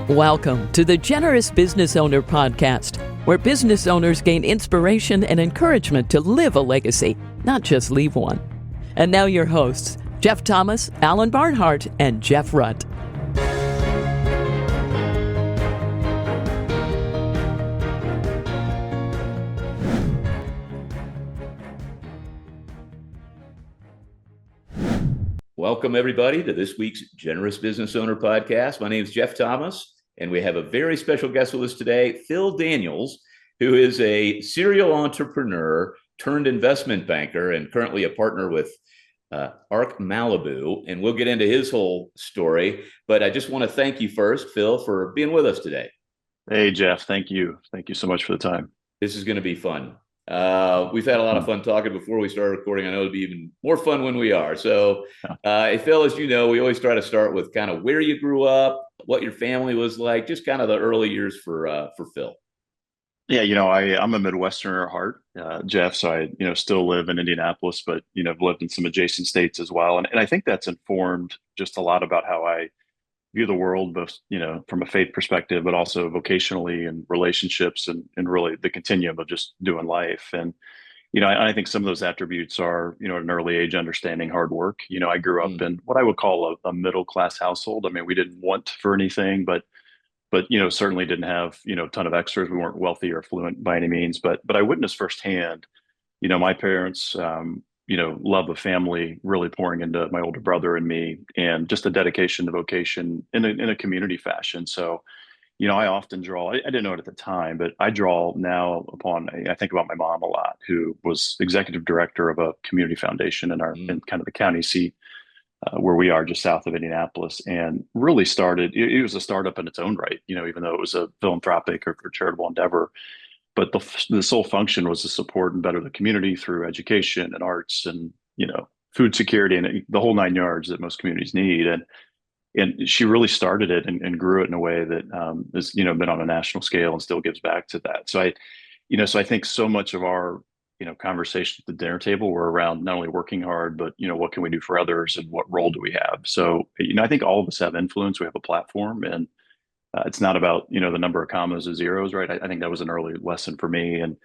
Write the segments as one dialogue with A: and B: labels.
A: Welcome to the Generous Business Owner Podcast, where business owners gain inspiration and encouragement to live a legacy, not just leave one. And now your hosts, Jeff Thomas, Alan Barnhart, and Jeff Rutt.
B: Welcome, everybody, to this week's Generous Business Owner Podcast. My name is Jeff Thomas, and we have a very special guest with us today, Phil Daniels, who is a serial entrepreneur turned investment banker and currently a partner with Arc Malibu. And we'll get into his whole story. But I just want to thank you first, Phil, for being with us today.
C: Hey, Jeff. Thank you. Thank you so much for the time.
B: This is going to be fun. We've had a lot of fun talking before we started recording. I know it'll be even more fun when we are. So, Phil, as you know, we always try to start with kind of where you grew up, what your family was like, just kind of the early years for Phil.
C: Yeah, I'm a Midwesterner at heart, Jeff. So I, still live in Indianapolis, but, I've lived in some adjacent states as well. And I think that's informed just a lot about how I view the world, both, from a faith perspective, but also vocationally and relationships and really the continuum of just doing life. And, I think some of those attributes are, at an early age, understanding hard work. I grew up in what I would call a middle-class household. I mean, we didn't want for anything, but, certainly didn't have, a ton of extras. We weren't wealthy or affluent by any means, but I witnessed firsthand, my parents, love of family really pouring into my older brother and me, and just a dedication to vocation in a community fashion. So, I often draw, I didn't know it at the time, but I draw now upon, I think about my mom a lot, who was executive director of a community foundation in in kind of the county seat where we are just south of Indianapolis, and really started, it was a startup in its own right, even though it was a philanthropic or charitable endeavor. But the sole function was to support and better the community through education and arts and, food security and the whole nine yards that most communities need. And she really started it and grew it in a way that has, been on a national scale and still gives back to that. So I think so much of our, conversations at the dinner table were around not only working hard, but, what can we do for others and what role do we have? So, I think all of us have influence. We have a platform, and it's not about, the number of commas or zeros, right? I think that was an early lesson for me, and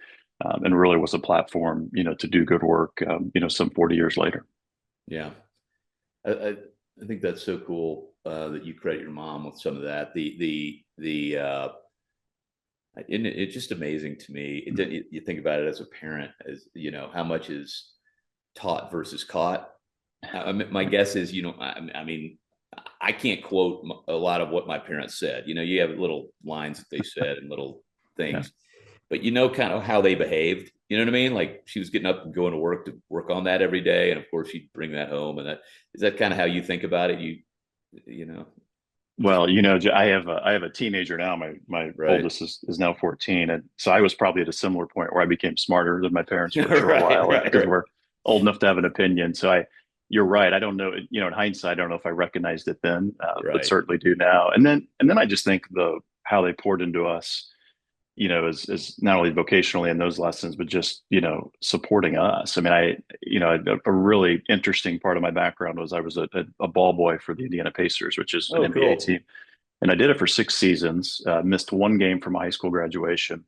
C: really was a platform, to do good work, some 40 years later.
B: Yeah. I think that's so cool that you credit your mom with some of that. It's just amazing to me. You think about it as a parent, as how much is taught versus caught. My guess is, I mean, I can't quote a lot of what my parents said. You have little lines that they said and little things, but kind of how they behaved. You know what I mean? Like, she was getting up and going to work on that every day, and of course she'd bring that home. And is that kind of how you think about it?
C: Well, I have a teenager now. My oldest is now 14, and so I was probably at a similar point where I became smarter than my parents were for a while, because we're old enough to have an opinion. So you're right. I don't know, in hindsight, I don't know if I recognized it then, but certainly do now. And then I just think how they poured into us, is not only vocationally in those lessons, but just, supporting us. I mean, a really interesting part of my background was I was a ball boy for the Indiana Pacers, which is an NBA team. And I did it for 6 seasons, missed 1 game for my high school graduation.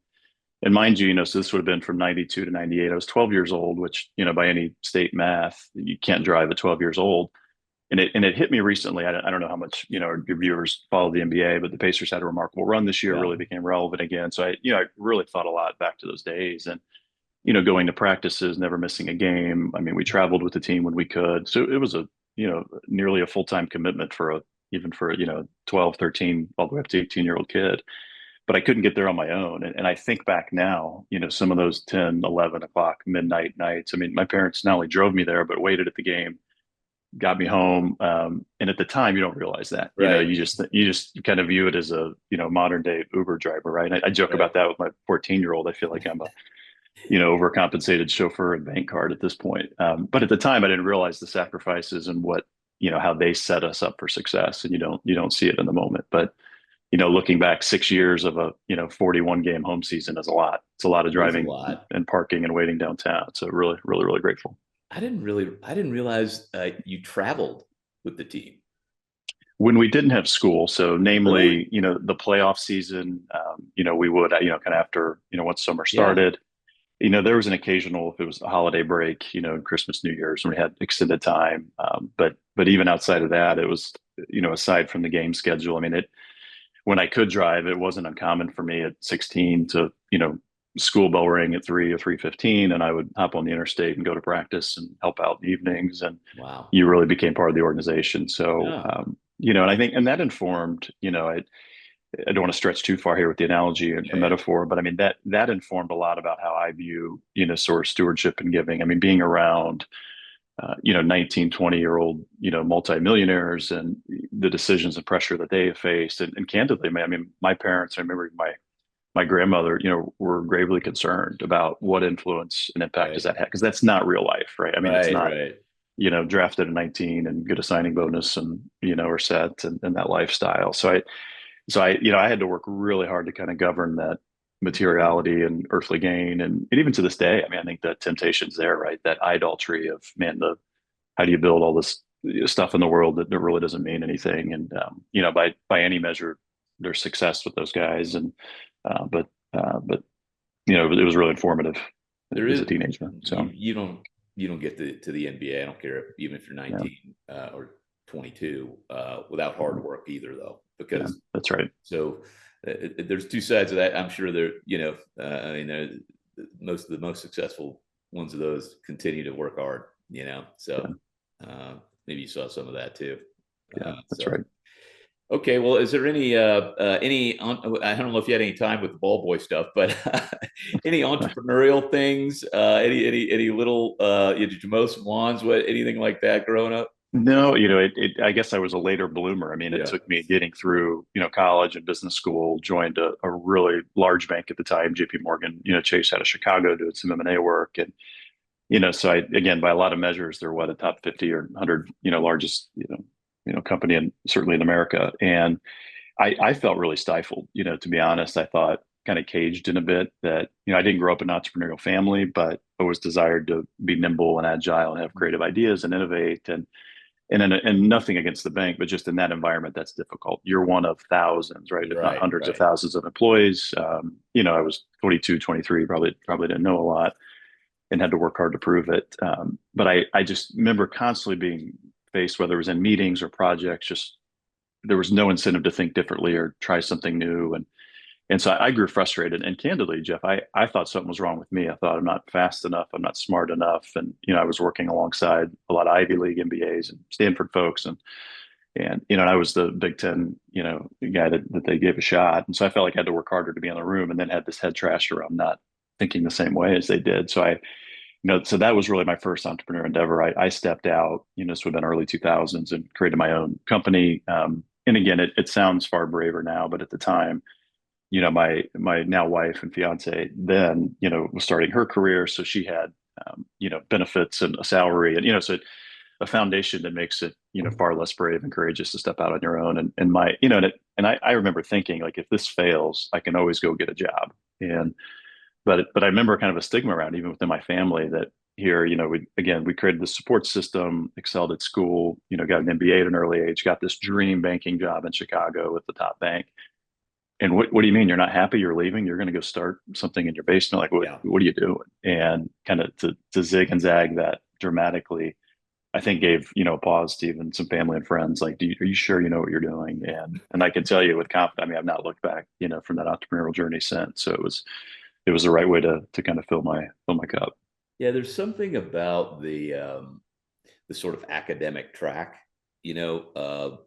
C: And mind you, so this would have been from 92 to 98. I was 12 years old, which, by any state math, you can't drive at 12 years old. And it hit me recently. I don't know how much, your viewers follow the NBA, but the Pacers had a remarkable run this year, really became relevant again. So I really thought a lot back to those days, and, going to practices, never missing a game. I mean, we traveled with the team when we could. So it was nearly a full-time commitment even for 12, 13, all the way up to 18-year-old kid. But I couldn't get there on my own. And I think back now, some of those 10, 11 o'clock midnight nights, I mean, my parents not only drove me there, but waited at the game, got me home. And at the time, you don't realize that,
B: right.
C: You just kind of view it as a, modern day Uber driver. Right. And I joke about that with my 14-year-old. I feel like I'm a, overcompensated chauffeur and bank card at this point. But at the time, I didn't realize the sacrifices and what, how they set us up for success. And you don't see it in the moment, but looking back 6 years of a, 41 game home season is a lot. It's a lot of driving and parking and waiting downtown. So really, really, really grateful.
B: I didn't realize you traveled with the team.
C: when we didn't have school, so
B: Really?
C: namely, the playoff season, we would, kind of after, once summer
B: Yeah.
C: started, there was an occasional, if it was a holiday break, Christmas, New Year's, when we had extended time. But even outside of that, it was, aside from the game schedule, I mean, when I could drive, it wasn't uncommon for me at 16 to, school bell ring at 3 or 3:15, and I would hop on the interstate and go to practice and help out in the evenings. And
B: Wow.
C: you really became part of the organization. So,
B: Yeah.
C: and I think, and that informed, I don't want to stretch too far here with the analogy and
B: Yeah.
C: the metaphor, but I mean, that informed a lot about how I view, sort of stewardship and giving. I mean, being around, 19, 20-year-old, multimillionaires and the decisions and pressure that they have faced. And candidly, I mean, my parents, I remember my grandmother, were gravely concerned about what influence and impact does
B: Right.
C: that have? Because that's not real life, right? I mean, it's
B: Right.
C: not,
B: Right.
C: drafted at 19 and get a signing bonus and, are set and that lifestyle. So I had to work really hard to kind of govern that materiality and earthly gain. And even to this day, I mean, I think that temptation's there, right? That idolatry of, man, how do you build all this stuff in the world that really doesn't mean anything? And, by any measure, there's success with those guys. And, uh, but, but, it was really informative
B: There
C: as
B: is
C: a teenager. So,
B: you don't get to the NBA. I don't care even if you're
C: yeah,
B: 19 or 22 without hard work either, though,
C: yeah,
B: because
C: that's right.
B: so there's two sides of that. I'm sure there, I mean, most of the most successful ones of those continue to work hard, so maybe you saw some of that too.
C: Yeah, that's
B: So
C: right.
B: okay, well, is there I don't know if you had any time with the ball boy stuff, but any entrepreneurial things, any little, did you mow some lawns, anything like that growing up?
C: No, I guess I was a later bloomer. I mean, it
B: Yeah.
C: took me getting through, college and business school, joined a really large bank at the time, JP Morgan, Chase out of Chicago, doing some M&A work. And, so again, by a lot of measures, they're a top 50 or 100, largest, company and certainly in America. And I felt really stifled, to be honest. I thought kind of caged in a bit that, I didn't grow up in an entrepreneurial family, but always desired to be nimble and agile and have creative ideas and innovate. And nothing against the bank, but just in that environment, that's difficult. You're one of thousands, right? If not
B: Right,
C: hundreds of
B: right.
C: thousands of employees. I was 22, 23, probably didn't know a lot and had to work hard to prove it. But I just remember constantly being faced, whether it was in meetings or projects, just there was no incentive to think differently or try something new. And so I grew frustrated. And candidly, Jeff, I thought something was wrong with me. I thought I'm not fast enough. I'm not smart enough. And, I was working alongside a lot of Ivy League MBAs and Stanford folks. And I was the Big Ten, guy that they gave a shot. And so I felt like I had to work harder to be in the room, and then had this head trash around not thinking the same way as they did. So that was really my first entrepreneur endeavor. I stepped out, this would have been early 2000s, and created my own company. And again, it sounds far braver now, but at the time, my now wife and fiance then, was starting her career. So she had, benefits and a salary, and, so a foundation that makes it, far less brave and courageous to step out on your own. And my, I remember thinking, like, if this fails, I can always go get a job. But I remember kind of a stigma around, even within my family, that here, we created the support system, excelled at school, got an MBA at an early age, got this dream banking job in Chicago with the top bank. And what do you mean you're not happy? You're leaving? You're going to go start something in your basement? Like,
B: Yeah.
C: what are you doing? And kind of to zig and zag that dramatically, I think gave, a pause to even some family and friends. Like, are you sure you know what you're doing? And I can tell you with confidence, I mean, I've not looked back, from that entrepreneurial journey since. So it was the right way to kind of fill my cup.
B: Yeah, there's something about the sort of academic track, you know,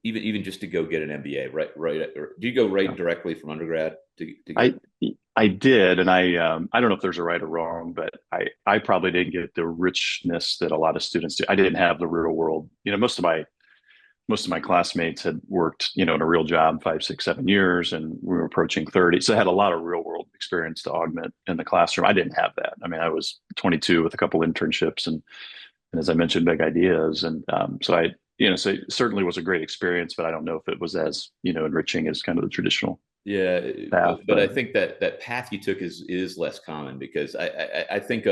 B: even just to go get an MBA, right? Right. Or do you go right
C: Yeah.
B: directly from undergrad to
C: I
B: get?
C: I did, and I don't know if there's a right or wrong, but I probably didn't get the richness that a lot of students do. I didn't have the real world. Most of my classmates had worked, in a real job 5, 6, 7 years, and we were approaching 30. So I had a lot of real world experience to augment in the classroom. I didn't have that. I mean, I was 22 with a couple internships and as I mentioned, big ideas. And so it certainly was a great experience, but I don't know if it was as, enriching as kind of the traditional
B: Yeah,
C: path.
B: but I think that path you took is less common because I think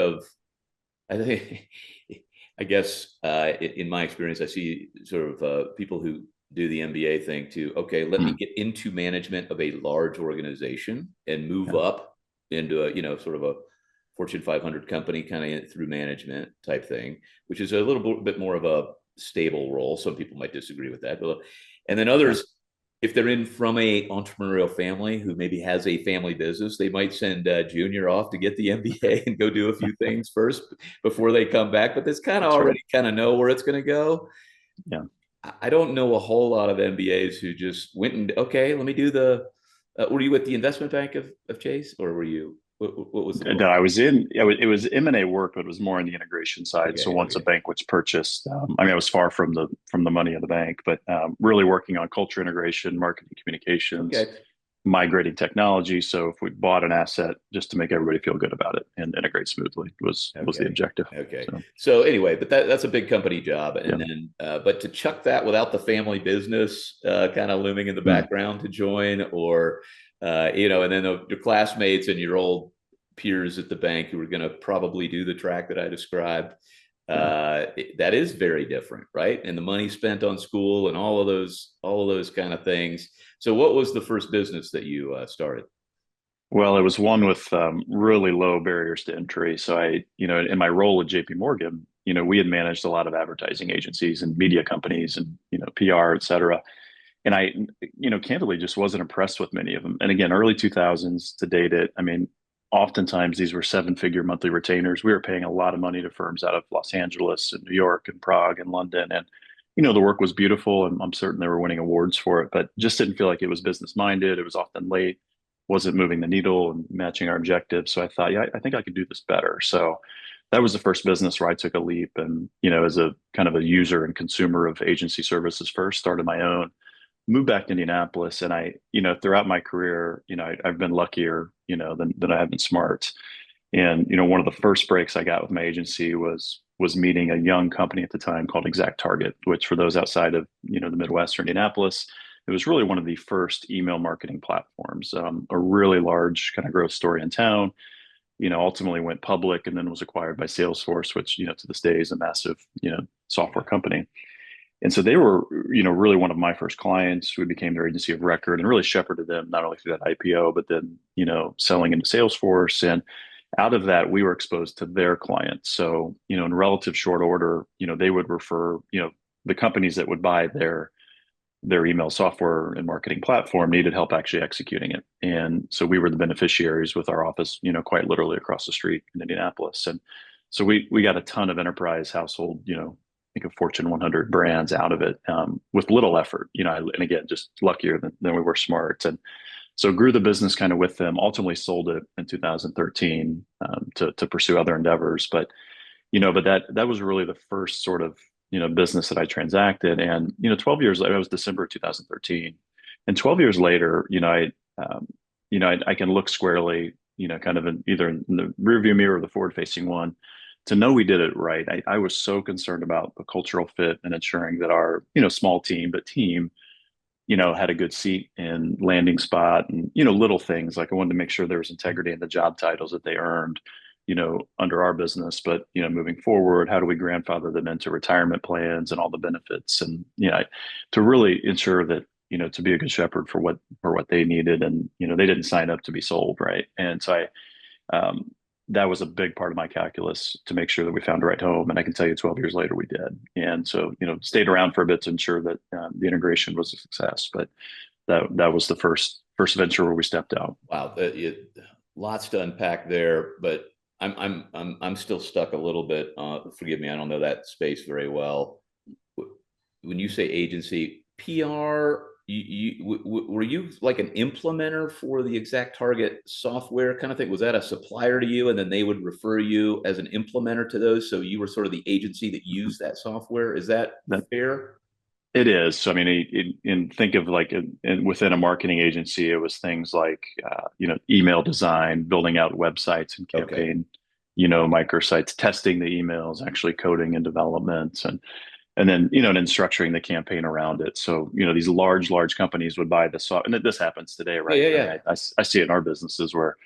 B: I guess in my experience, I see sort of people who do the MBA thing to, okay, let me get into management of a large organization and move up into a, sort of a Fortune 500 company kind of through management type thing, which is a little bit more of a stable role. Some people might disagree with that, but and then others, if they're in from a entrepreneurial family who maybe has a family business, they might send Junior off to get the MBA and go do a few things first before they come back. But this kind of already kind of know where it's going to go.
C: Yeah.
B: I don't know a whole lot of MBAs who just went and, okay, let me do the, were you at the investment bank of Chase, or were you, what was the
C: That I was in, it was M&A work, but it was more on the integration side.
B: Okay,
C: so once a bank was purchased, I mean, I was far from the money of the bank, but really working on culture integration, marketing, communications, migrating technology. So if we bought an asset, just to make everybody feel good about it and integrate smoothly was the objective.
B: Okay. So anyway, but that's a big company job, and then but to chuck that without the family business kind of looming in the background to join, or and then your classmates and your old peers at the bank who were going to probably do the track that I described. That is very different, right? And the money spent on school and all of those kind of things. So what was the first business that you started?
C: Well, it was one with really low barriers to entry. So in my role at JP Morgan, we had managed a lot of advertising agencies and media companies and, PR, et cetera. And I, candidly just wasn't impressed with many of them. And again, early 2000s to date it, I mean, oftentimes these were 7-figure monthly retainers. We were paying a lot of money to firms out of Los Angeles and New York and Prague and London. And, the work was beautiful and I'm certain they were winning awards for it, but just didn't feel like it was business minded. It was often late, wasn't moving the needle and matching our objectives. So I thought, I think I could do this better. So that was the first business where I took a leap and, as a kind of a user and consumer of agency services first, started my own, moved back to Indianapolis. And I, throughout my career, I've been luckier, than I have been smart. And, one of the first breaks I got with my agency was meeting a young company at the time called Exact Target, which for those outside of, the Midwest or Indianapolis, it was really one of the first email marketing platforms, a really large kind of growth story in town, ultimately went public and then was acquired by Salesforce, which, to this day is a massive, software company. And so they were, really one of my first clients. We became their agency of record and really shepherded them not only through that IPO, but then, selling into Salesforce. And out of that, we were exposed to their clients. So, in relative short order, they would refer, the companies that would buy their email software and marketing platform needed help actually executing it. And so we were the beneficiaries with our office, quite literally across the street in Indianapolis. And so we got a ton of enterprise household, I think of Fortune 100 brands out of it with little effort, and again, just luckier than we were smart. And so grew the business kind of with them, ultimately sold it in 2013 to pursue other endeavors. But, but that was really the first sort of, business that I transacted. And, 12 years later, it was December 2013. And 12 years later, I can look squarely, kind of either in the rearview mirror or the forward facing one to know we did it right. I was so concerned about the cultural fit and ensuring that our, small team, but team, had a good seat and landing spot and, little things like I wanted to make sure there was integrity in the job titles that they earned, under our business, but, moving forward, how do we grandfather them into retirement plans and all the benefits and, to really ensure that, to be a good shepherd for what they needed. And, they didn't sign up to be sold. Right. And so that was a big part of my calculus to make sure that we found the right home. And I can tell you 12 years later, we did. And so, stayed around for a bit to ensure that the integration was a success. But that was the first venture where we stepped out.
B: Wow. Lots to unpack there, but I'm still stuck a little bit. Forgive me. I don't know that space very well. When you say agency PR, were you like an implementer for the Exact Target software kind of thing? Was that a supplier to you, and then they would refer you as an implementer to those? So you were sort of the agency that used that software. Is that fair?
C: It is. So, I mean, think of like within a marketing agency, it was things like, email design, building out websites and campaign, microsites, testing the emails, actually coding and development, and then, and then structuring the campaign around it. So, these large companies would buy the software, and this happens today, right?
B: Yeah.
C: I see it in our businesses where,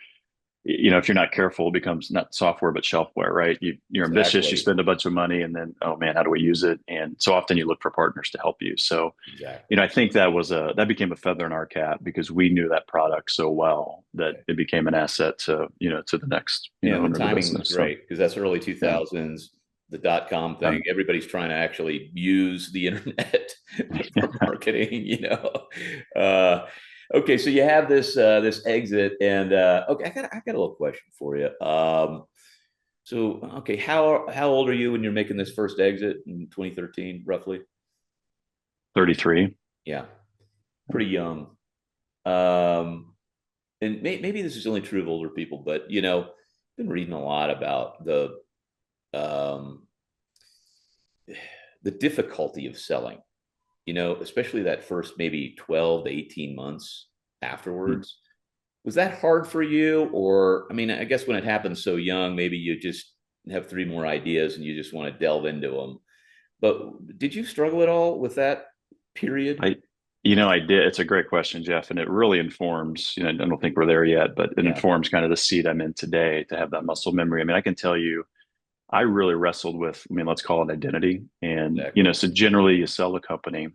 C: if you're not careful, it becomes not software but shelfware, right? You're ambitious, you
B: Exactly.
C: spend a bunch of money, and then, oh man, how do we use it? And so often you look for partners to help you. So,
B: Exactly.
C: I think that became a feather in our cap because we knew that product so well that
B: Okay.
C: it became an asset to, to the next,
B: Yeah, the
C: owner of the
B: timing was
C: business. So
B: great because that's early
C: yeah,
B: 2000s, the dot-com thing.
C: um,
B: Everybody's trying to actually use the internet
C: yeah,
B: for marketing, Uh, okay, so you have this exit, and okay, I got a little question for you. So okay, how old are you when you're making this first exit in 2013, roughly?
C: 33.
B: Yeah, pretty young. Um, and maybe this is only true of older people, but I've been reading a lot about um, the difficulty of selling. Especially that first maybe 12 to 18 months afterwards. Was that hard for you? Or, I mean, I guess when it happens so young, maybe you just have three more ideas and you just want to delve into them. But did you struggle at all with that period?
C: I, I did. It's a great question, Jeff, and it really informs, I don't think we're there yet, but it
B: Yeah,
C: informs kind of the seat I'm in today to have that muscle memory. I mean, I can tell you, I really wrestled with, let's call it identity. And,
B: exactly.
C: so generally you sell a company,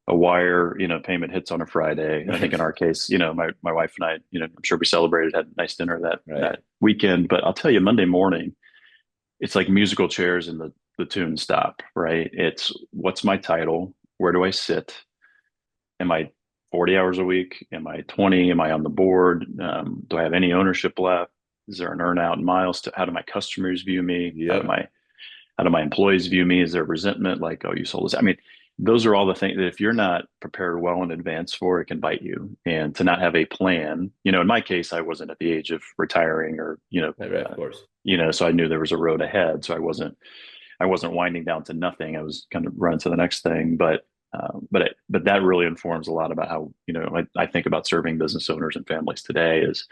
C: a wire, payment hits on a Friday. And I think in
B: Right.
C: our case, my wife and I, I'm sure we celebrated, had a nice dinner
B: Right.
C: that weekend. But I'll tell you, Monday morning, it's like musical chairs and the tune stop, right? It's what's my title? Where do I sit? Am I 40 hours a week? Am I 20? Am I on the board? Do I have any ownership left? Is there an earn out in miles? How do my customers view me?
B: Yep.
C: How do my employees view me? Is there resentment? Like, oh, you sold this? I mean, those are all the things that if you're not prepared well in advance for, it can bite you. And to not have a plan, in my case, I wasn't at the age of retiring or,
B: Right, right, of course.
C: so I knew there was a road ahead. So I wasn't winding down to nothing. I was kind of running to the next thing. But that really informs a lot about how, I think about serving business owners and families today is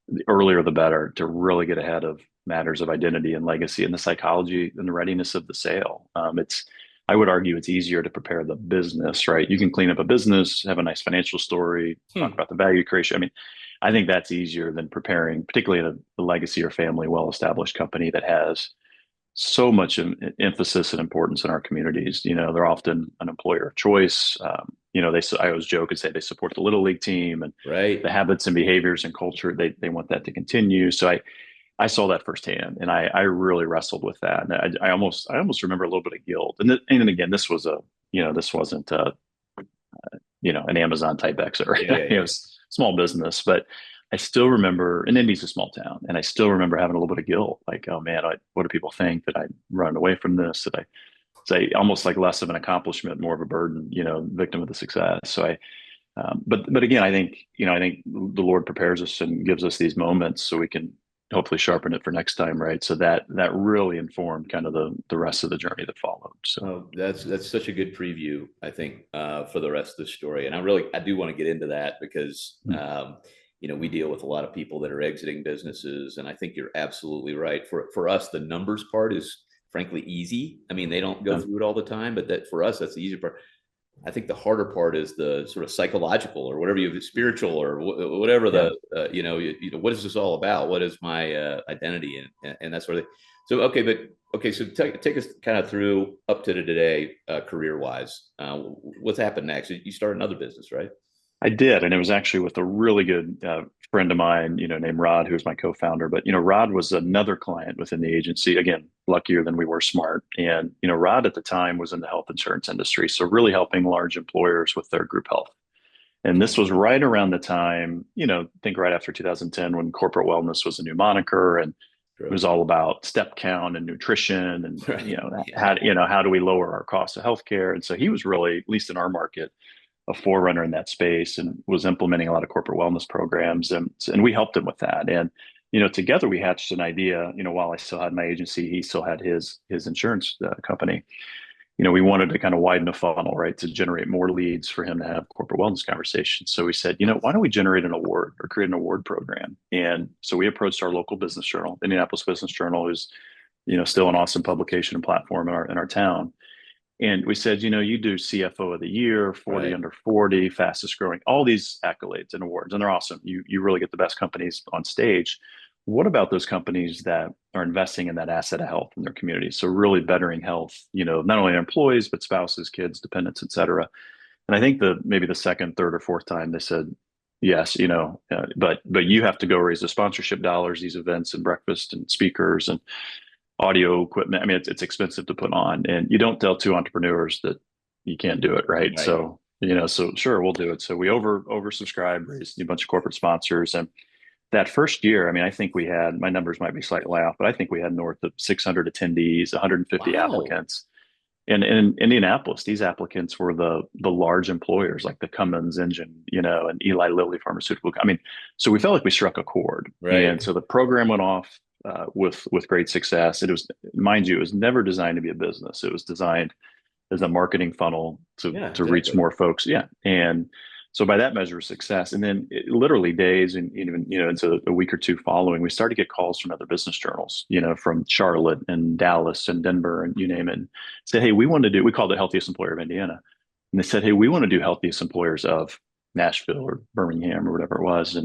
C: the earlier the better to really get ahead of matters of identity and legacy and the psychology and the readiness of the sale. I would argue it's easier to prepare the business, right? You can clean up a business, have a nice financial story, talk
B: Hmm.
C: about the value creation. I mean, I think that's easier than preparing, particularly in a legacy or family well-established company that has so much emphasis and importance in our communities. They're often an employer of choice. I always joke and say they support the little league team and the
B: Right.
C: habits and behaviors and culture. They want that to continue. So I saw that firsthand, and I really wrestled with that. And I almost remember a little bit of guilt. And again, this wasn't an Amazon type exit, right?
B: Yeah, yeah,
C: It
B: yeah.
C: was small business, but I still remember, and Indy's a small town, and I still remember having a little bit of guilt, like, oh man, what do people think that I run away from this? That I say almost like less of an accomplishment, more of a burden, victim of the success. So but again, I think the Lord prepares us and gives us these moments so we can hopefully sharpen it for next time, right? So that really informed kind of the rest of the journey that followed. So.
B: Oh, that's such a good preview, I think, for the rest of the story. And I do want to get into that because
C: Mm.
B: we deal with a lot of people that are exiting businesses, and I think you're absolutely right. For us, the numbers part is frankly easy. I mean, they don't go
C: Yeah.
B: through it all the time, but that for us, that's the easy part. I think the harder part is the sort of psychological or whatever you spiritual or whatever
C: Yeah.
B: what is this all about? What is my identity and that sort of thing. So okay, so take us kind of through up to today, career wise. What's happened next? You start another business, right?
C: I did, and it was actually with a really good friend of mine, named Rod, who's my co-founder. But Rod was another client within the agency. Again, luckier than we were smart. And Rod at the time was in the health insurance industry, so really helping large employers with their group health. And this was right around the time, think right after 2010 when corporate wellness was a new moniker, and it
B: True.
C: was all about step count and nutrition, and
B: Right. Yeah.
C: how do we lower our cost of healthcare? And so he was really, at least in our market, a forerunner in that space and was implementing a lot of corporate wellness programs. And we helped him with that. And, together we hatched an idea, while I still had my agency, he still had his insurance company. We wanted to kind of widen the funnel, right, to generate more leads for him to have corporate wellness conversations. So we said, why don't we generate an award or create an award program? And so we approached our local business journal, Indianapolis Business Journal, who's, still an awesome publication and platform in our town. And we said, you do CFO of the year, 40
B: Right.
C: under 40, fastest growing, all these accolades and awards, and they're awesome. You really get the best companies on stage. what about those companies that are investing in that asset of health in their community? So really bettering health, not only employees, but spouses, kids, dependents, et cetera. And I think maybe the second, third, or fourth time they said, yes, but you have to go raise the sponsorship dollars, these events and breakfast and speakers and audio equipment. I mean, it's expensive to put on, and you don't tell two entrepreneurs that you can't do it, right?
B: Right.
C: So sure, we'll do it. So we oversubscribed, raised a bunch of corporate sponsors, and that first year, I mean, I think we had, my numbers might be slightly off, but I think we had north of 600 attendees, 150
B: Wow.
C: applicants. And in Indianapolis, these applicants were the large employers like the Cummins engine, and Eli Lilly pharmaceutical. I mean, so we felt like we struck a chord.
B: Right.
C: And so the program went off with great success. It was, mind you, it was never designed to be a business. It was designed as a marketing funnel to reach more folks. Yeah. And so by that measure of success, and then literally days and even, into a week or two following, we started to get calls from other business journals, from Charlotte and Dallas and Denver and you name it, and said, hey, we called it Healthiest Employer of Indiana. And they said, hey, we want to do Healthiest Employers of Nashville or Birmingham or whatever it was.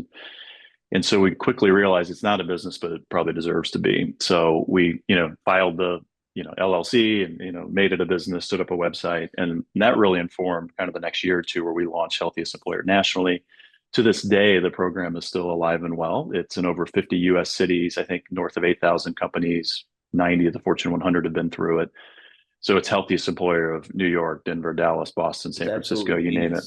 C: And so we quickly realized it's not a business, but it probably deserves to be. So we, filed the, LLC and, made it a business, stood up a website. And that really informed kind of the next year or two where we launched Healthiest Employer nationally. To this day, the program is still alive and well. It's in over 50 US cities, I think north of 8,000 companies, 90 of the Fortune 100 have been through it. So it's Healthiest Employer of New York, Denver, Dallas, Boston, San Francisco, you name it.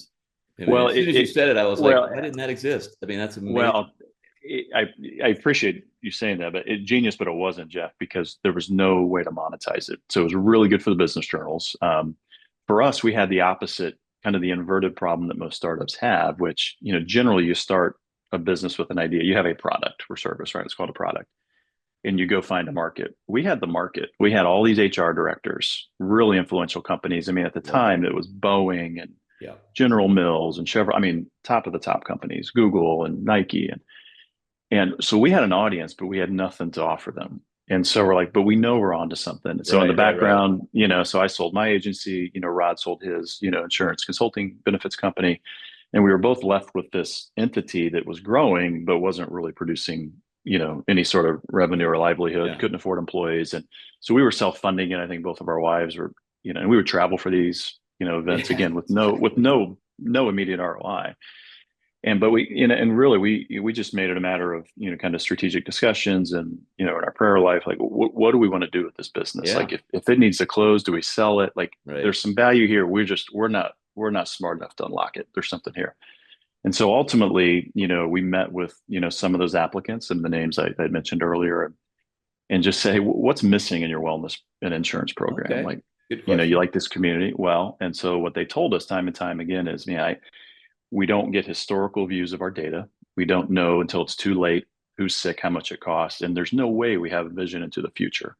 B: I mean, as soon as you said it, I was like, why didn't that exist? I mean, that's amazing.
C: Well, I appreciate you saying that, but genius, but it wasn't, Jeff, because there was no way to monetize it. So it was really good for the business journals. For us, we had the opposite, kind of the inverted problem that most startups have, which, generally you start a business with an idea. You have a product or service, right? It's called a product. And you go find a market. We had the market. We had all these HR directors, really influential companies. I mean, at the time, it was Boeing and General Mills and Chevron. I mean, top of the top companies, Google and Nike. And so we had an audience, but we had nothing to offer them. And so we're like, but we know we're onto something. So in the background, so I sold my agency, Rod sold his, insurance consulting benefits company. And we were both left with this entity that was growing, but wasn't really producing, any sort of revenue or livelihood, couldn't afford employees. And so we were self-funding. And I think both of our wives were, and we would travel for these, events again with no immediate ROI. But we just made it a matter of, kind of strategic discussions and, in our prayer life, like, what do we want to do with this business? Like if it needs to close, do we sell it? Like there's some value here. We're not smart enough to unlock it. There's something here. And so ultimately, we met with, some of those applicants and the names I mentioned earlier and just say, what's missing in your wellness and insurance program?
B: Okay.
C: Like, you like this community? Well, and so what they told us time and time again is, we don't get historical views of our data. We don't know until it's too late who's sick, how much it costs. And there's no way we have a vision into the future.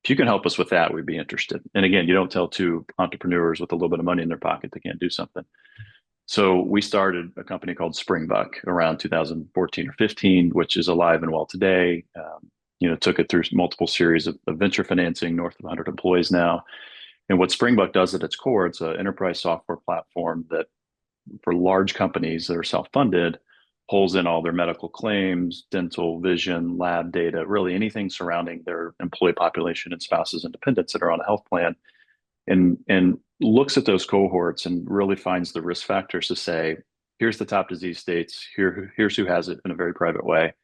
C: If you can help us with that, we'd be interested. And again, you don't tell two entrepreneurs with a little bit of money in their pocket they can't do something. So we started a company called Springbuck around 2014 or 15, which is alive and well today. Took it through multiple series of venture financing, north of 100 employees now. And what Springbuck does at its core, it's an enterprise software platform that for large companies that are self-funded, pulls in all their medical claims, dental, vision, lab data, really anything surrounding their employee population and spouses and dependents that are on a health plan, and looks at those cohorts and really finds the risk factors to say, here's the top disease states, here's who has it in a very private way.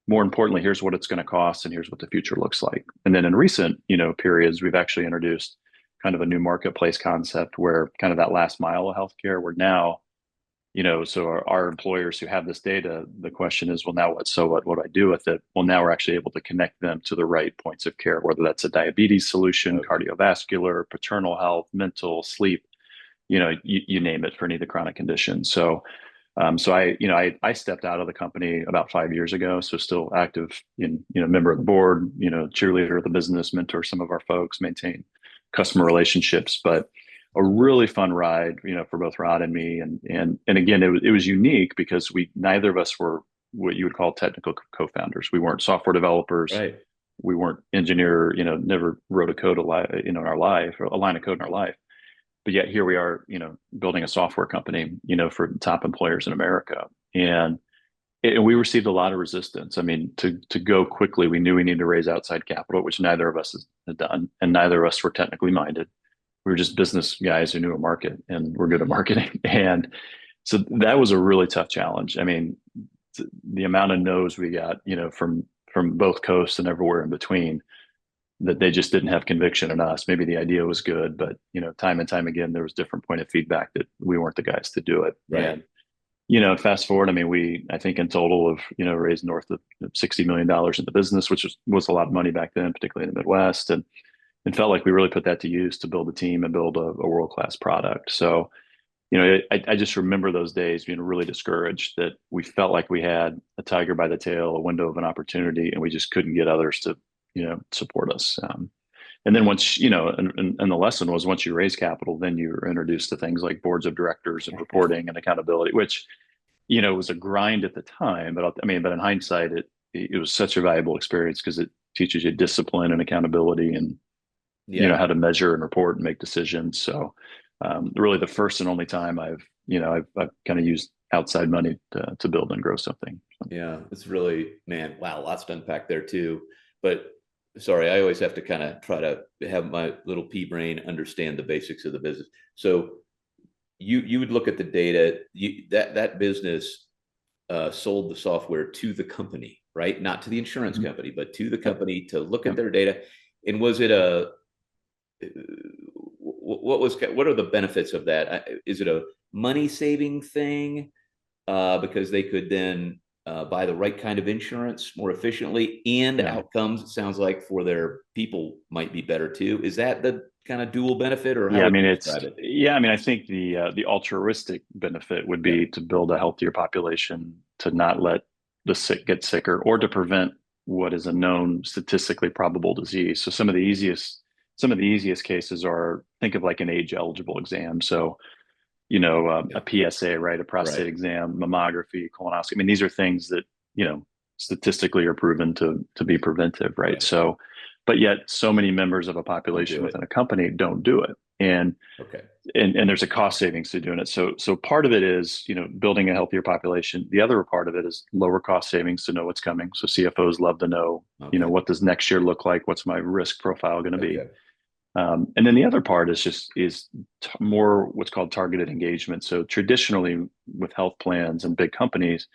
C: More importantly, here's what it's going to cost, and here's what the future looks like. And then in recent, periods, we've actually introduced kind of a new marketplace concept where kind of that last mile of healthcare, we're now, so our employers who have this data, the question is, well, now what? So what do I do with it? Well, now we're actually able to connect them to the right points of care, whether that's a diabetes solution, cardiovascular, paternal health, mental, sleep, you name it, for any of the chronic conditions. So I stepped out of the company about 5 years ago, so still active member of the board, cheerleader of the business, mentor some of our folks, maintain customer relationships, but a really fun ride, for both Rod and me. And again, it was unique because neither of us were what you would call technical co-founders. We weren't software developers. Right. We weren't engineer, never wrote a code in our life, or a line of code in our life. But yet here we are, building a software company, for top employers in America. And and we received a lot of resistance. I mean, to go quickly, we knew we needed to raise outside capital, which neither of us had done, and neither of us were technically minded. We were just business guys who knew a market and were good at marketing. And so that was a really tough challenge. I mean, the amount of no's we got, from both coasts and everywhere in between, that they just didn't have conviction in us. Maybe the idea was good, but time and time again, there was different point of feedback that we weren't the guys to do it.
B: Right.
C: And fast forward, I mean, I think in total of, raised north of $60 million in the business, which was a lot of money back then, particularly in the Midwest. And felt like we really put that to use to build a team and build a world-class product. So, I just remember those days being really discouraged that we felt like we had a tiger by the tail, a window of an opportunity, and we just couldn't get others to, support us. And then once, and the lesson was once you raise capital, then you're introduced to things like boards of directors and reporting and accountability, which, was a grind at the time. But but in hindsight, it was such a valuable experience because it teaches you discipline and accountability and, how to measure and report and make decisions. So really the first and only time I've kind of used outside money to build and grow something.
B: Yeah, it's really, man, wow, lots to unpack there too. But sorry, I always have to kind of try to have my little pea brain understand the basics of the business. So you would look at the data, that business sold the software to the company, right? Not to the insurance company, but to the company to look at their data. And was it what are the benefits of that? Is it a money saving thing because they could then buy the right kind of insurance more efficiently, and outcomes, it sounds like, for their people might be better too? Is that the kind of dual benefit, or how would you describe it?
C: Yeah, I mean, I think the altruistic benefit would be to build a healthier population, to not let the sick get sicker, or to prevent what is a known statistically probable disease. So some of the easiest cases are, think of like an age eligible exam. So, a PSA, right? A prostate exam, mammography, colonoscopy. I mean, these are things that, statistically are proven to be preventive, right? So, but yet so many members of a population within a company don't do it. And there's a cost savings to doing it. So part of it is, building a healthier population. The other part of it is lower cost savings to know what's coming. So CFOs love to know, what does next year look like? What's my risk profile going to be? And then the other part is more what's called targeted engagement. So traditionally with health plans and big companies,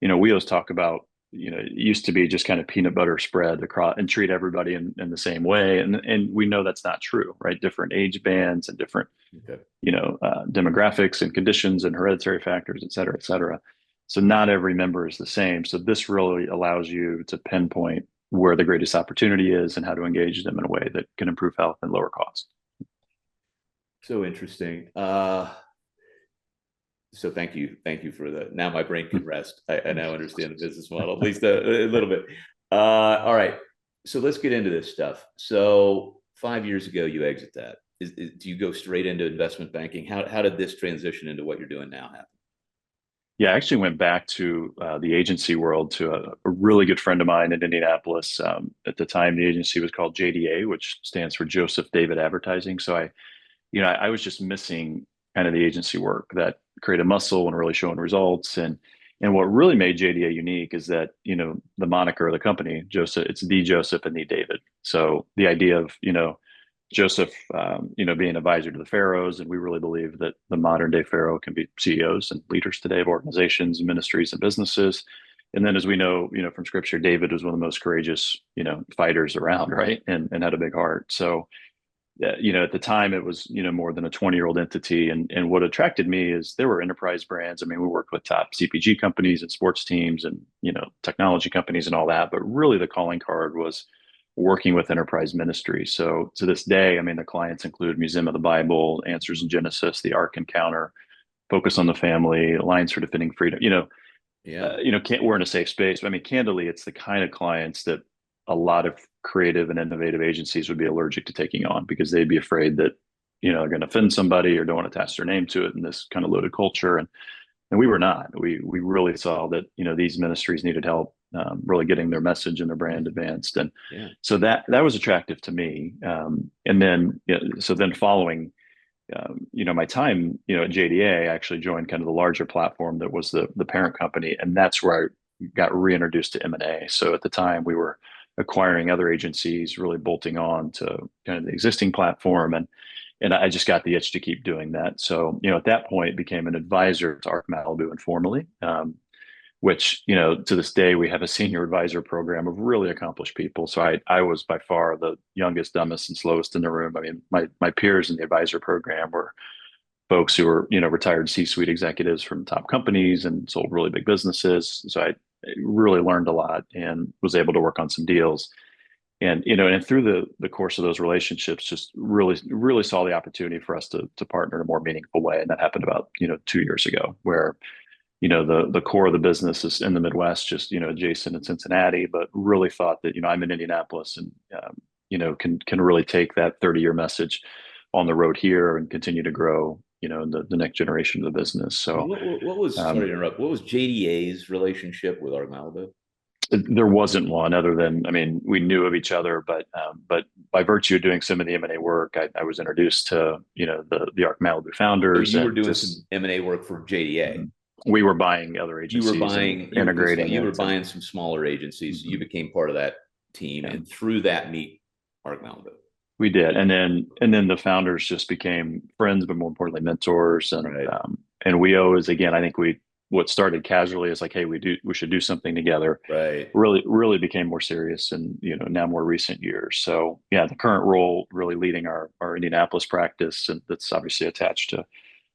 C: we always talk about, it used to be just kind of peanut butter spread across and treat everybody in the same way. And we know that's not true, right? Different age bands and different, demographics and conditions and hereditary factors, et cetera, et cetera. So not every member is the same. So this really allows you to pinpoint where the greatest opportunity is and how to engage them in a way that can improve health and lower costs.
B: So interesting. So thank you for that. Now my brain can rest. I now understand the business model, at least a little bit. All right. So let's get into this stuff. So 5 years ago, you exit that. Do you go straight into investment banking? How did this transition into what you're doing now happen?
C: Yeah, I actually went back to the agency world, to a really good friend of mine in Indianapolis. At the time, the agency was called JDA, which stands for Joseph David Advertising. So I was just missing kind of the agency work that created muscle and really showing results. And what really made JDA unique is that, the moniker of the company, Joseph, it's the Joseph and the David. So the idea of, Joseph, being advisor to the pharaohs, and we really believe that the modern day pharaoh can be CEOs and leaders today of organizations, ministries, and businesses. And then, as we know, from scripture, David was one of the most courageous, fighters around, right? And had a big heart. So, at the time it was, more than a 20-year-old entity. And what attracted me is there were enterprise brands. I mean, we worked with top CPG companies and sports teams and, technology companies and all that. But really the calling card was working with enterprise ministry. So to this day, I mean, the clients include Museum of the Bible, Answers in Genesis, the Ark Encounter, Focus on the Family, Alliance for Defending Freedom. We're in a safe space. I mean, candidly, it's the kind of clients that a lot of creative and innovative agencies would be allergic to taking on, because they'd be afraid that, they're going to offend somebody or don't want to attach their name to it in this kind of loaded culture. And we were not. We really saw that, these ministries needed help really getting their message and their brand advanced. And so that was attractive to me. And then, so then following my time, at JDA, I actually joined kind of the larger platform that was the parent company, and that's where I got reintroduced to M&A. So at the time, we were acquiring other agencies, really bolting on to kind of the existing platform, and I just got the itch to keep doing that. So at that point, became an advisor to Arc Malibu informally. Which, to this day, we have a senior advisor program of really accomplished people. So I was by far the youngest, dumbest, and slowest in the room. I mean, my peers in the advisor program were folks who were, retired C-suite executives from top companies and sold really big businesses. So I really learned a lot and was able to work on some deals. And through the course of those relationships, just really saw the opportunity for us to partner in a more meaningful way. And that happened about, 2 years ago, where the core of the business is in the Midwest, just, adjacent in Cincinnati, but really thought that, I'm in Indianapolis and, can really take that 30-year message on the road here and continue to grow, the next generation of the business. So
B: what was, sorry to interrupt, what was JDA's relationship with Arc Malibu?
C: There wasn't one other than, I mean, we knew of each other, but by virtue of doing some of the M&A work, I was introduced to, the Arc Malibu founders.
B: So you were doing some M&A work for JDA.
C: We were buying other agencies. Integrating.
B: You were buying some smaller agencies. Mm-hmm. You became part of that team, and through that, meet Arc Malibu.
C: We did, and then the founders just became friends, but more importantly, mentors. And right. And we always, again, I think what started casually is like, hey, we should do something together.
B: Right.
C: Really became more serious, and now more recent years. So yeah, the current role really leading our Indianapolis practice, and that's obviously attached to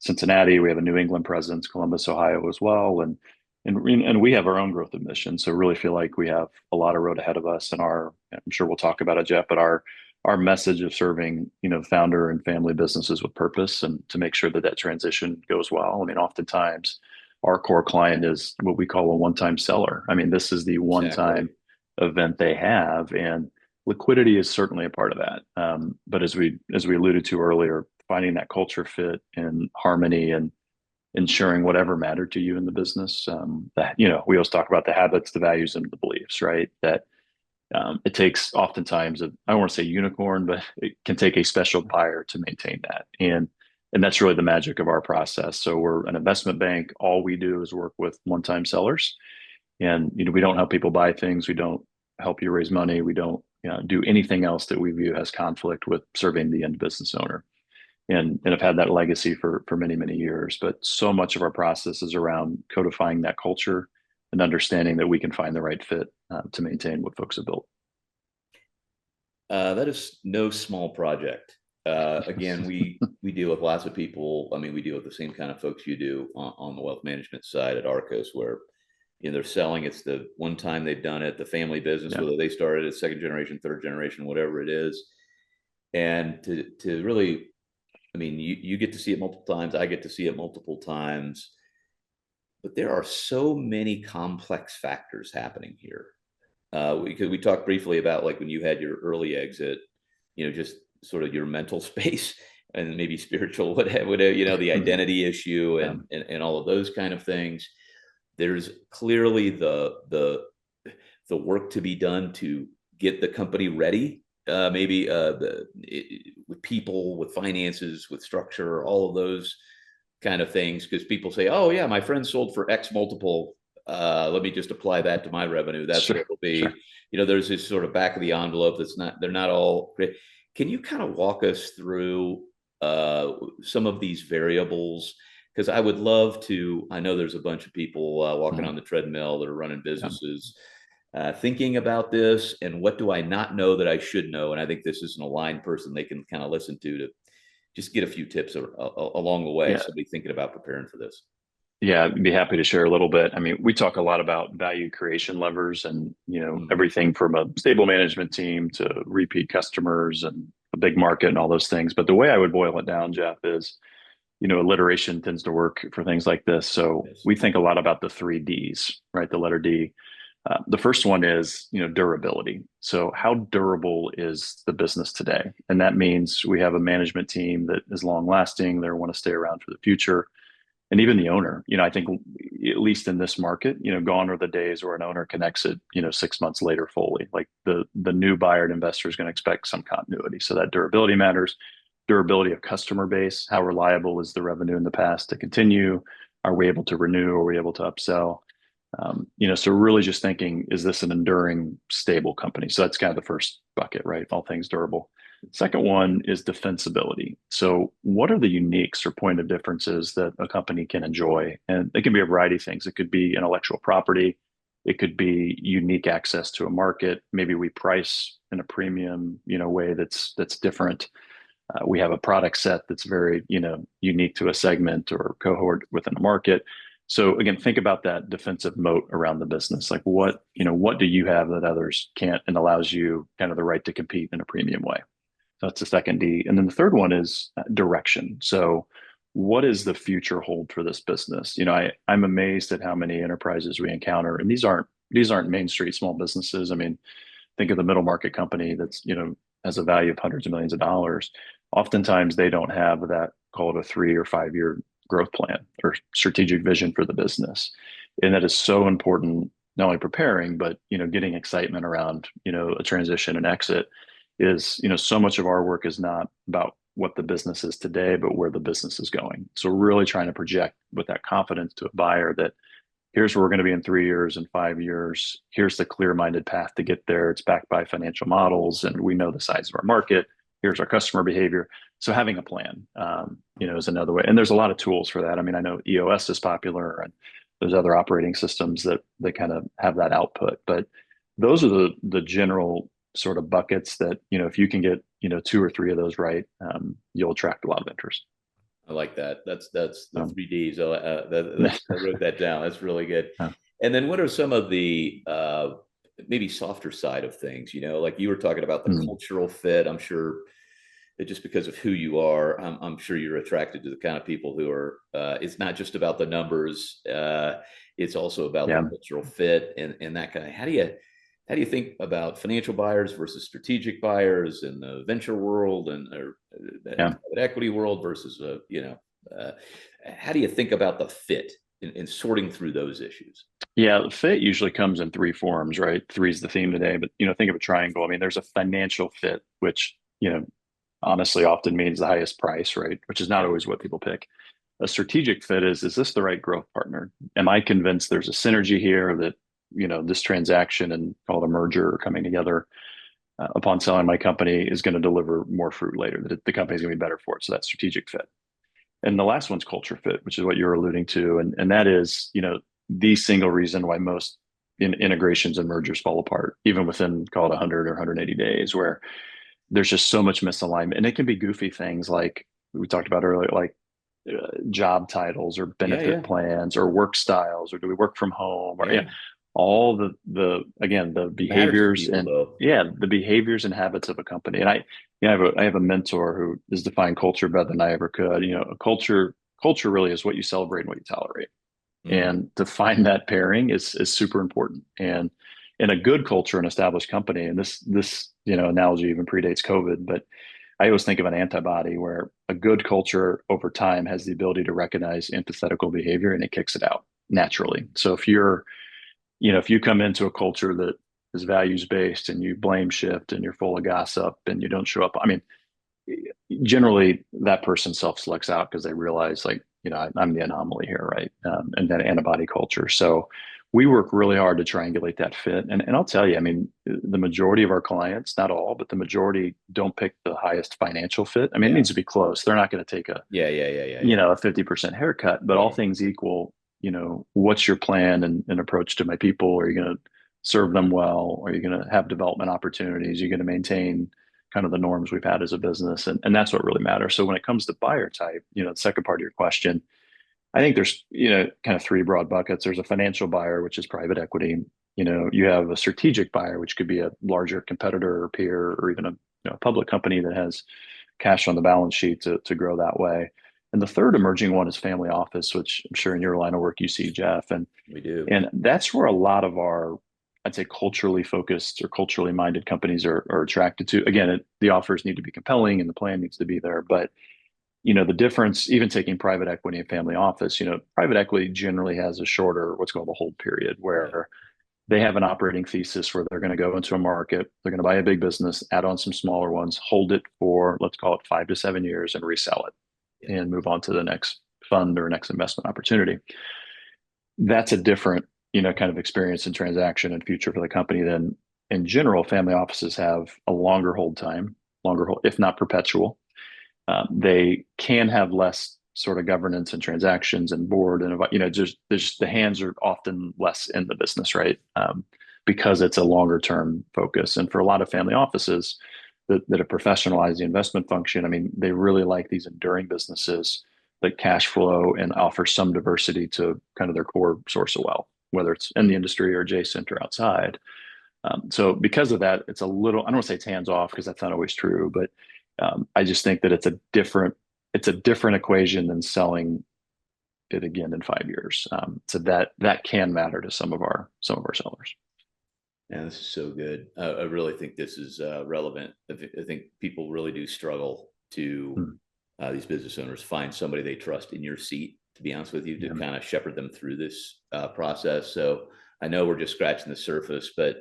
C: Cincinnati. We have a New England presence, Columbus, Ohio as well. And we have our own growth ambition. So really feel like we have a lot of road ahead of us, and I'm sure we'll talk about it, Jeff, but our message of serving, founder and family businesses with purpose, and to make sure that transition goes well. I mean, oftentimes our core client is what we call a one-time seller. I mean, this is the one-time event they have, and liquidity is certainly a part of that. But as we alluded to earlier, finding that culture fit and harmony and ensuring whatever mattered to you in the business, that, we always talk about the habits, the values, and the beliefs, right? That it takes oftentimes, I don't want to say unicorn, but it can take a special buyer to maintain that. And that's really the magic of our process. So we're an investment bank. All we do is work with one-time sellers. And, we don't help people buy things. We don't help you raise money. We don't do anything else that we view as conflict with serving the end business owner. And have had that legacy for many, many years. But so much of our process is around codifying that culture and understanding that we can find the right fit to maintain what folks have built.
B: That is no small project. Again, we deal with lots of people. I mean, we deal with the same kind of folks you do on the wealth management side at Arcos, where they're selling. It's the one time they've done it, the family business, whether they started it second generation, third generation, whatever it is. And to really, I mean, you get to see it multiple times. I get to see it multiple times. But there are so many complex factors happening here. We talked briefly about, like, when you had your early exit, just sort of your mental space and maybe spiritual, whatever, the identity issue and all of those kind of things. There's clearly the work to be done to get the company ready, with people, with finances, with structure, all of those kind of things. Because people say, oh yeah, my friend sold for X multiple. Let me just apply that to my revenue. That's what it'll be. Sure. There's this sort of back of the envelope they're not all great. Can you kind of walk us through some of these variables? Because I would love to, I know there's a bunch of people walking on the treadmill that are running businesses, thinking about this, and what do I not know that I should know? And I think this is an aligned person they can kind of listen to just get a few tips along the way. Somebody thinking about preparing for this.
C: Yeah, I'd be happy to share a little bit. I mean, we talk a lot about value creation levers and, everything from a stable management team to repeat customers and a big market and all those things. But the way I would boil it down, Jeff, is, alliteration tends to work for things like this. So we think a lot about the 3 Ds, right? The letter D. The first one is, durability. So how durable is the business today? And that means we have a management team that is long lasting. They want to stay around for the future. And even the owner, I think at least in this market, gone are the days where an owner can exit, 6 months later fully. Like the new buyer and investor is going to expect some continuity. So that durability matters. durability of customer base. How reliable is the revenue in the past to continue? Are we able to renew? Are we able to upsell? So really just thinking, is this an enduring, stable company? So that's kind of the first bucket, right? All things durable. Second one is defensibility. So what are the uniques or point of differences that a company can enjoy? And it can be a variety of things. It could be intellectual property. It could be unique access to a market. Maybe we price in a premium, way that's different. We have a product set that's very, unique to a segment or cohort within a market. So again, think about that defensive moat around the business. Like what do you have that others can't and allows you kind of the right to compete in a premium way? So that's the second D. And then the third one is direction. So what does the future hold for this business? I'm amazed at how many enterprises we encounter, and these aren't Main Street small businesses. I mean, think of the middle market company that's, has a value of hundreds of millions of dollars. Oftentimes they don't have that, call it a 3 or 5 year growth plan or strategic vision for the business. And that is so important, not only preparing, but, getting excitement around, a transition and exit is, so much of our work is not about what the business is today, but where the business is going. So really trying to project with that confidence to a buyer that here's where we're going to be in 3 years and 5 years. Here's the clear-minded path to get there. It's backed by financial models, and we know the size of our market. Here's our customer behavior. So having a plan, is another way. And there's a lot of tools for that. I mean, I know EOS is popular, and there's other operating systems that kind of have that output. But those are the general sort of buckets that, if you can get, 2 or 3 of those right, you'll attract a lot of interest.
B: I like that. That's the 3 Ds. I wrote that down. That's really good. And then what are some of the maybe softer side of things? Like you were talking about the cultural fit. I'm sure that just because of who you are, I'm sure you're attracted to the kind of people who are. It's not just about the numbers. It's also about the cultural fit and that kind of. How do you think about financial buyers versus strategic buyers in the venture world and private equity world versus how do you think about the fit in sorting through those issues?
C: Yeah, the fit usually comes in 3 forms, right? 3 is the theme today, but think of a triangle. I mean, there's a financial fit, which honestly often means the highest price, right? Which is not always what people pick. A strategic fit is this the right growth partner? Am I convinced there's a synergy here that this transaction and called a merger or coming together upon selling my company is going to deliver more fruit later, that the company's going to be better for it. So that's strategic fit. And the last one's culture fit, which is what you're alluding to. And that is, the single reason why most integrations and mergers fall apart, even within call it 100 or 180 days, where there's just so much misalignment. And it can be goofy things like we talked about earlier, like job titles or benefit plans or work styles, or do we work from home or all the behaviors the behaviors and habits of a company. And I have a mentor who has defined culture better than I ever could. A culture really is what you celebrate and what you tolerate. And to find that pairing is super important. And in a good culture, an established company, and this analogy even predates COVID, but I always think of an antibody where a good culture over time has the ability to recognize antithetical behavior and it kicks it out naturally. So if you come into a culture that is values based and you blame shift and you're full of gossip and you don't show up, I mean, generally that person self-selects out because they realize I'm the anomaly here, right? And that antibody culture. So we work really hard to triangulate that fit. And I'll tell you, I mean, the majority of our clients, not all, but the majority don't pick the highest financial fit. I mean, it needs to be close. They're not going to take a 50% haircut, but all things equal, what's your plan and approach to my people? Are you going to serve them well? Are you going to have development opportunities? Are you going to maintain kind of the norms we've had as a business? And that's what really matters. So when it comes to buyer type, the second part of your question, I think there's, kind of 3 broad buckets. There's a financial buyer, which is private equity. You have a strategic buyer, which could be a larger competitor or peer, or even a public company that has cash on the balance sheet to grow that way. And the third emerging one is family office, which I'm sure in your line of work you see, Jeff. And
B: we do.
C: And that's where a lot of our, I'd say, culturally focused or culturally minded companies are attracted to. Again, the offers need to be compelling and the plan needs to be there. But the difference, even taking private equity and family office, private equity generally has a shorter, what's called a hold period, where they have an operating thesis where they're going to go into a market, they're going to buy a big business, add on some smaller ones, hold it for, let's call it 5 to 7 years, and resell it
B: Yeah.
C: and move on to the next fund or next investment opportunity. That's a different, kind of experience and transaction and future for the company than in general. Family offices have a longer hold time, longer hold, if not perpetual. They can have less sort of governance and transactions and board and just there's the hands are often less in the business, right? Because it's a longer term focus. And for a lot of family offices that have professionalized the investment function, I mean, they really like these enduring businesses that cash flow and offer some diversity to kind of their core source of wealth, whether it's in the industry or adjacent or outside. So because of that, it's a little, I don't want to say it's hands off because that's not always true, but I just think that it's a different equation than selling it again in 5 years. So that can matter to some of our sellers.
B: Yeah, this is so good. I really think this is relevant. I think people really do struggle to these business owners find somebody they trust in your seat, to be honest with you, to kind of shepherd them through this process. So I know we're just scratching the surface, but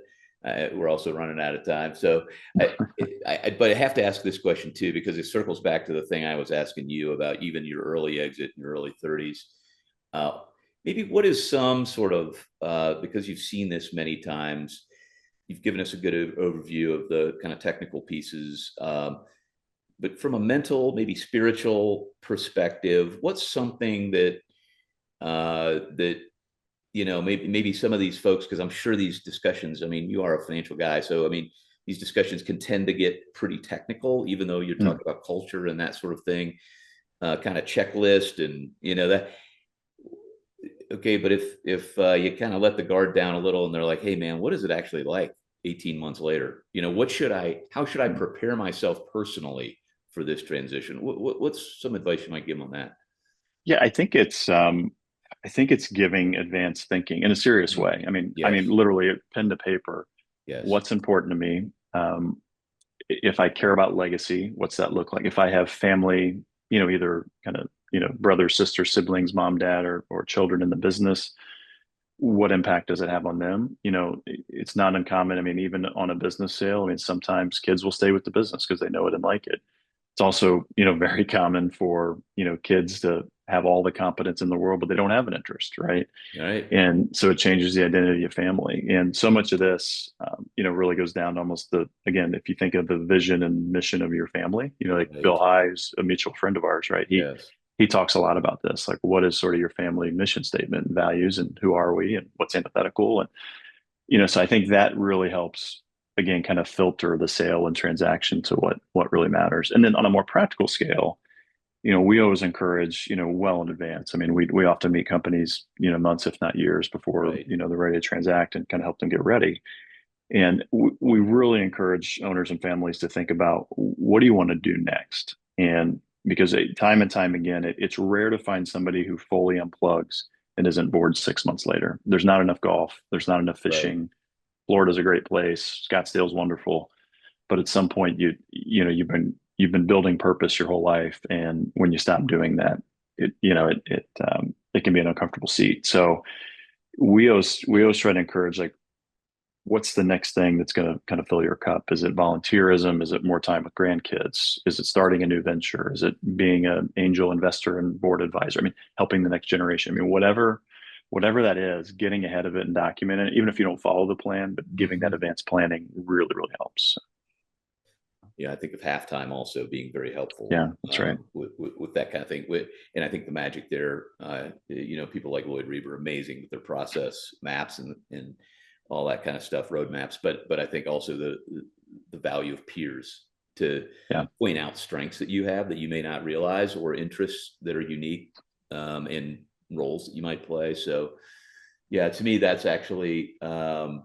B: we're also running out of time. So, but I have to ask this question too, because it circles back to the thing I was asking you about, even your early exit in your early 30s. Maybe what is some sort of, because you've seen this many times, you've given us a good overview of the kind of technical pieces, but from a mental, maybe spiritual perspective, what's something that maybe some of these folks, because I'm sure these discussions, I mean, you are a financial guy, so I mean, these discussions can tend to get pretty technical, even though you're talking about culture and that sort of thing, kind of checklist and that. Okay, but if you kind of let the guard down a little and they're like, hey man, what is it actually like 18 months later? How should I prepare myself personally for this transition? What's some advice you might give them on that?
C: Yeah, I think it's giving advanced thinking in a serious way.
B: Yes.
C: Literally pen to paper.
B: Yes.
C: What's important to me? If I care about legacy, what's that look like? If I have family, either kind of, brothers, sisters, siblings, mom, dad, or children in the business, what impact does it have on them? It's not uncommon. I mean, even on a business sale, I mean, sometimes kids will stay with the business because they know it and like it. It's also, very common for, kids to have all the competence in the world, but they don't have an interest, right?
B: Right.
C: And so it changes the identity of family. And so much of this, really goes down to almost again, if you think of the vision and mission of your family, like
B: Right.
C: Bill High's a mutual friend of ours, right? He talks a lot about this, like what is sort of your family mission statement and values and who are we and what's antithetical. And, so I think that really helps, again, kind of filter the sale and transaction to what really matters. And then on a more practical scale, we always encourage, well in advance. I mean, we often meet companies, months, if not years before,
B: Right.
C: they're ready to transact and kind of help them get ready. And we really encourage owners and families to think about what do you want to do next? And because time and time again, it's rare to find somebody who fully unplugs and isn't bored 6 months later. There's not enough golf. There's not enough fishing. Right. Florida's a great place. Scottsdale's wonderful. But at some point you've been building purpose your whole life. And when you stop doing that, it can be an uncomfortable seat. So we always try to encourage, like, what's the next thing that's going to kind of fill your cup? Is it volunteerism? Is it more time with grandkids? Is it starting a new venture? Is it being an angel investor and board advisor? I mean, helping the next generation. I mean, whatever that is, getting ahead of it and documenting it, even if you don't follow the plan, but giving that advanced planning really, really helps.
B: Yeah, I think of halftime also being very helpful.
C: Yeah, that's right.
B: With that kind of thing. And I think the magic there, people like Lloyd Reeb are amazing with their process maps and all that kind of stuff, roadmaps. But I think also the value of peers to point out strengths that you have that you may not realize, or interests that are unique in roles that you might play. So yeah, to me, that's actually the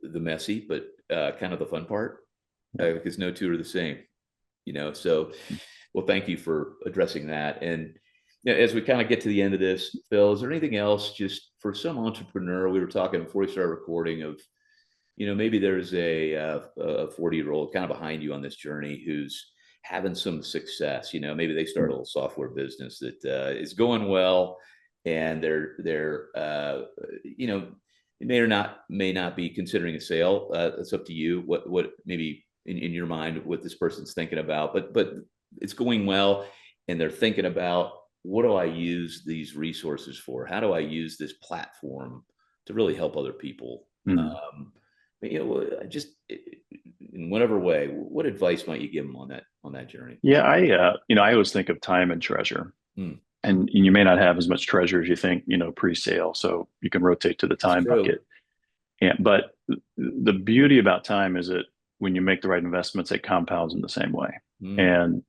B: messy, but kind of the fun part, because no two are the same, so, well, thank you for addressing that. And as we kind of get to the end of this, Phil, is there anything else just for some entrepreneur? We were talking before we started recording of, maybe there's a 40-year-old kind of behind you on this journey who's having some success, maybe they start a little software business that is going well. and they're may not be considering a sale. It's up to you. What maybe in your mind what this person's thinking about, but it's going well, and they're thinking about, what do I use these resources for? How do I use this platform to really help other people? Just in whatever way, what advice might you give them on that journey?
C: Yeah, I always think of time and treasure. And you may not have as much treasure as you think, pre-sale. So you can rotate to the time bucket. But the beauty about time is that when you make the right investments, it compounds in the same way. And,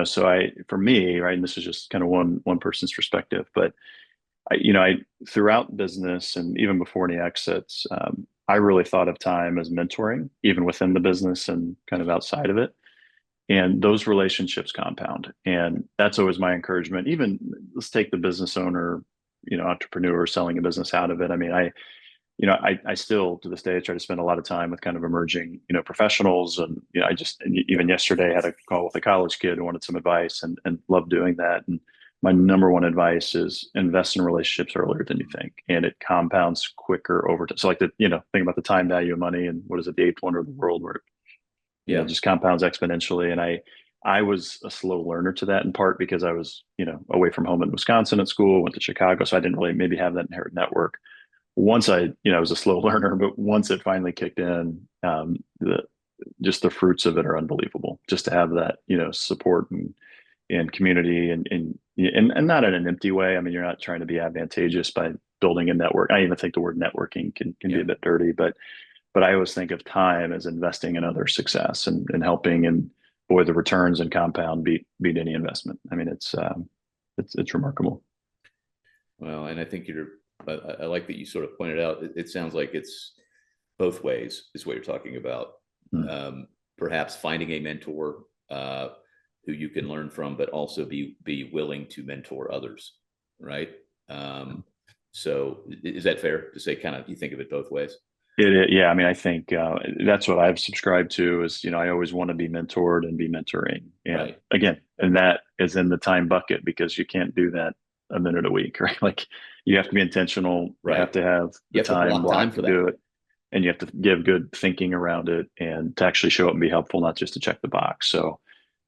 C: so for me, right, and this is just kind of one person's perspective, but I throughout business and even before any exits, I really thought of time as mentoring, even within the business and kind of outside of it. And those relationships compound. And that's always my encouragement. Even let's take the business owner, entrepreneur selling a business out of it. I mean, I still to this day try to spend a lot of time with kind of emerging, professionals. And, even yesterday had a call with a college kid who wanted some advice and loved doing that. And my number one advice is invest in relationships earlier than you think. And it compounds quicker over time. So like think about the time value of money and what is it, the eighth wonder of the world, where it just compounds exponentially. And I was a slow learner to that, in part because I was, away from home in Wisconsin at school, went to Chicago. So I didn't really maybe have that inherent network. Once I was a slow learner, but once it finally kicked in, the fruits of it are unbelievable. Just to have that, support and community and not in an empty way. I mean, you're not trying to be advantageous by building a network. I even think the word networking can be a bit dirty, but I always think of time as investing in other success and helping, and boy, the returns and compound beat any investment. I mean, it's remarkable.
B: Well, and I think I like that you sort of pointed out, it sounds like it's both ways is what you're talking about. Perhaps finding a mentor who you can learn from, but also be willing to mentor others. Right. So is that fair to say, kind of, you think of it both ways?
C: Yeah. I mean, I think that's what I've subscribed to is, I always want to be mentored and be mentoring. And
B: right.
C: Again, and that is in the time bucket, because you can't do that a minute a week, right? Like you have to be intentional.
B: Right.
C: You have to have the time to do it. And you have to give good thinking around it and to actually show up and be helpful, not just to check the box. So,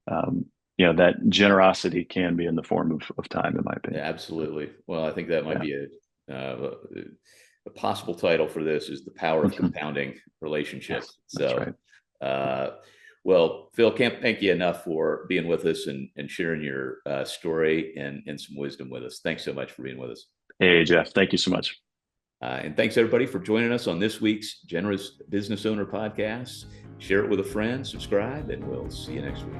C: that generosity can be in the form of time, in my opinion.
B: Yeah, absolutely. Well, I think that might be a possible title for this is The Power of Compounding Relationships.
C: Yes,
B: so,
C: right.
B: Well, Phil, can't thank you enough for being with us and sharing your story and some wisdom with us. Thanks so much for being with us.
C: Hey, Jeff, thank you so much.
B: And thanks everybody for joining us on this week's Generous Business Owner Podcast. Share it with a friend, subscribe, and we'll see you next week.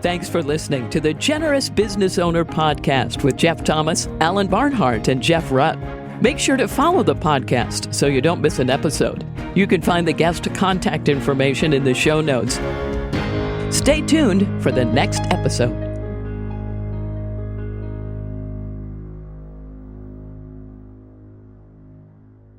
A: Thanks for listening to the Generous Business Owner Podcast with Jeff Thomas, Alan Barnhart, and Jeff Rutt. Make sure to follow the podcast so you don't miss an episode. You can find the guest contact information in the show notes. Stay tuned for the next episode.